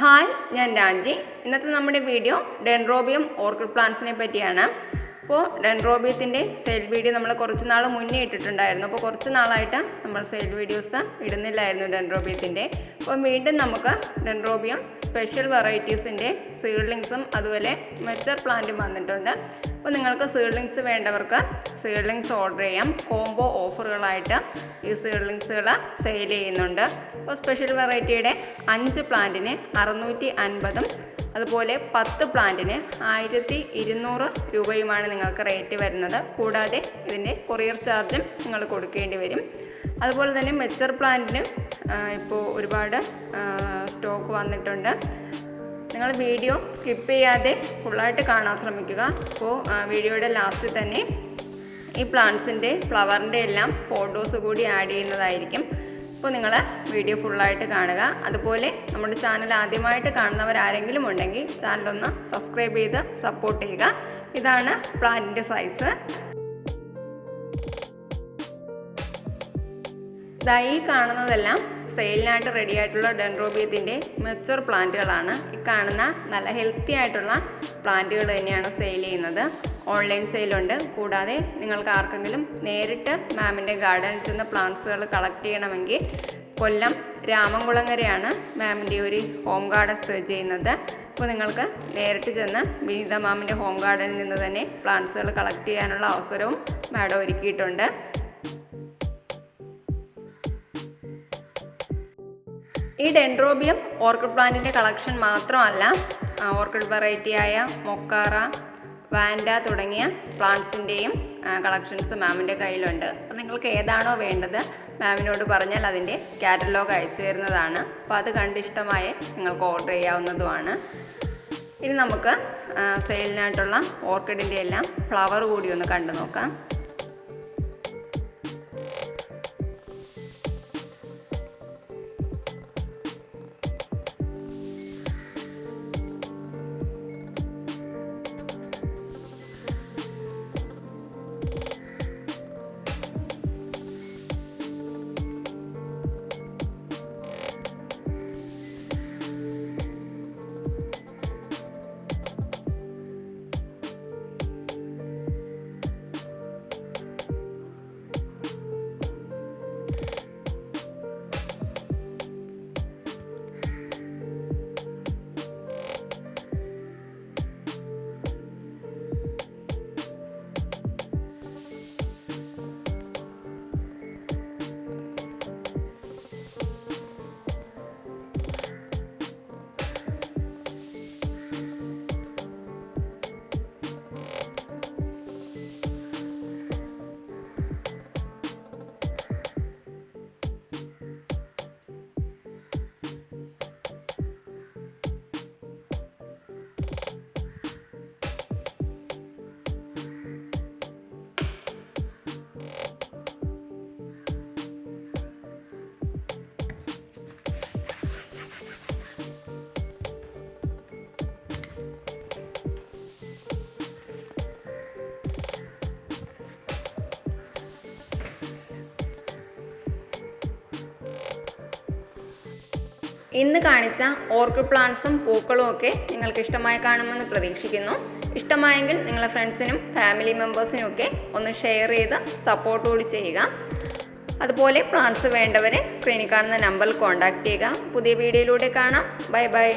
Hi, ഞാൻ രാജി. ഇന്നത്തെ നമ്മുടെ വീഡിയോ ഡെൻഡ്രോബിയം ഓർക്കിഡ് പ്ലാന്റ്സിനെ പറ്റിയാണ്. അപ്പോൾ ഡെൻഡ്രോബിയത്തിൻ്റെ സെയിൽ വീഡിയോ നമ്മൾ കുറച്ച് നാൾ മുന്നേ ഇട്ടിട്ടുണ്ടായിരുന്നു. അപ്പോൾ കുറച്ച് നാളായിട്ട് നമ്മൾ സെയിൽ വീഡിയോസ് ഇടുന്നില്ലായിരുന്നു ഡെൻഡ്രോബിയത്തിൻ്റെ. അപ്പോൾ വീണ്ടും നമുക്ക് ഡെൻഡ്രോബിയം സ്പെഷ്യൽ വെറൈറ്റീസിൻ്റെ സീഡ്ലിങ്സും അതുപോലെ മെച്ചർ പ്ലാന്റും വന്നിട്ടുണ്ട്. അപ്പോൾ നിങ്ങൾക്ക് സീഡ്ലിങ്സ് വേണ്ടവർക്ക് സീഡ്ലിങ്സ് ഓർഡർ ചെയ്യാം. കോംബോ ഓഫറുകളായിട്ട് ഈ സീഡ്ലിങ്സുകൾ സെയിൽ ചെയ്യുന്നുണ്ട്. അപ്പോൾ സ്പെഷ്യൽ വെറൈറ്റിയുടെ 5 പ്ലാന്റിന് 650 അതുപോലെ 10 പ്ലാന്റിന് 1200 രൂപയുമാണ് നിങ്ങൾക്ക് റേറ്റ് വരുന്നത്. കൂടാതെ ഇതിൻ്റെ കൊറിയർ ചാർജും നിങ്ങൾ കൊടുക്കേണ്ടി വരും. അതുപോലെ തന്നെ മെച്ചർ പ്ലാന്റിന് ഇപ്പോൾ ഒരുപാട് സ്റ്റോക്ക് വന്നിട്ടുണ്ട്. നിങ്ങൾ വീഡിയോ സ്കിപ്പ് ചെയ്യാതെ ഫുള്ളായിട്ട് കാണാൻ ശ്രമിക്കുക. അപ്പോൾ വീഡിയോയുടെ ലാസ്റ്റിൽ തന്നെ ഈ പ്ലാന്റ്സിൻ്റെ ഫ്ലവറിൻ്റെ എല്ലാം ഫോട്ടോസ് കൂടി ആഡ് ചെയ്യുന്നതായിരിക്കും. അപ്പോൾ നിങ്ങൾ വീഡിയോ ഫുള്ളായിട്ട് കാണുക. അതുപോലെ നമ്മുടെ ചാനൽ ആദ്യമായിട്ട് കാണുന്നവരാരെങ്കിലും ഉണ്ടെങ്കിൽ ചാനലൊന്ന് സബ്സ്ക്രൈബ് ചെയ്ത് സപ്പോർട്ട് ചെയ്യുക. ഇതാണ് പ്ലാന്റിൻ്റെ സൈസ്. ഈ കാണുന്നതെല്ലാം സെയിലിനായിട്ട് റെഡി ആയിട്ടുള്ള ഡെൻഡ്രോബിയത്തിൻ്റെ മെച്ചർ പ്ലാന്റുകളാണ്. ഈ കാണുന്ന നല്ല ഹെൽത്തി ആയിട്ടുള്ള പ്ലാന്റുകൾ തന്നെയാണ് സെയിൽ ചെയ്യുന്നത്. ഓൺലൈൻ സെയിലുണ്ട്. കൂടാതെ നിങ്ങൾക്ക് ആർക്കെങ്കിലും നേരിട്ട് മാമിൻ്റെ ഗാർഡനിൽ ചെന്ന് പ്ലാന്റ്സുകൾ കളക്ട് ചെയ്യണമെങ്കിൽ കൊല്ലം രാമൻകുളങ്ങരയാണ് മാമിൻ്റെ ഒരു ഹോം ഗാർഡൻ സ്ഥിതി ചെയ്യുന്നത്. അപ്പോൾ നിങ്ങൾക്ക് നേരിട്ട് ചെന്ന് വിനീത മാമിൻ്റെ ഹോം ഗാർഡനിൽ നിന്ന് തന്നെ പ്ലാന്റ്സുകൾ കളക്ട് ചെയ്യാനുള്ള അവസരവും മാഡം ഒരുക്കിയിട്ടുണ്ട്. ഈ ഡെൻഡ്രോബിയം ഓർക്കിഡ് പ്ലാന്റിൻ്റെ കളക്ഷൻ മാത്രമല്ല, ഓർക്കിഡ് വെറൈറ്റിയായ മൊക്കാറ, വാൻഡ തുടങ്ങിയ പ്ലാന്റ്സിൻ്റെയും കളക്ഷൻസ് മാമിൻ്റെ കയ്യിലുണ്ട്. അപ്പോൾ നിങ്ങൾക്ക് ഏതാണോ വേണ്ടത് മാമിനോട് പറഞ്ഞാൽ അതിൻ്റെ കാറ്റലോഗ് അയച്ചു തരുന്നതാണ്. അപ്പോൾ അത് കണ്ടിഷ്ടമായി നിങ്ങൾക്ക് ഓർഡർ ചെയ്യാവുന്നതുമാണ്. ഇനി നമുക്ക് സെയിലിനായിട്ടുള്ള ഓർക്കിഡിൻ്റെ എല്ലാം ഫ്ലവർ കൂടി ഒന്ന് കണ്ടു നോക്കാം. ഇന്ന് കാണിച്ച ഓർക്കിഡ് പ്ലാന്റ്സും പൂക്കളും ഒക്കെ നിങ്ങൾക്ക് ഇഷ്ടമായി കാണുമെന്ന് പ്രതീക്ഷിക്കുന്നു. ഇഷ്ടമായെങ്കിൽ നിങ്ങളുടെ ഫ്രണ്ട്സിനും ഫാമിലി മെമ്പേഴ്സിനും ഒക്കെ ഒന്ന് ഷെയർ ചെയ്ത് സപ്പോർട്ട് കൂടി ചെയ്യുക. അതുപോലെ പ്ലാന്റ്സ് വേണ്ടവരെ സ്ക്രീനിൽ കാണുന്ന നമ്പറിൽ കോൺടാക്റ്റ് ചെയ്യുക. പുതിയ വീഡിയോയിലൂടെ കാണാം. Bye bye.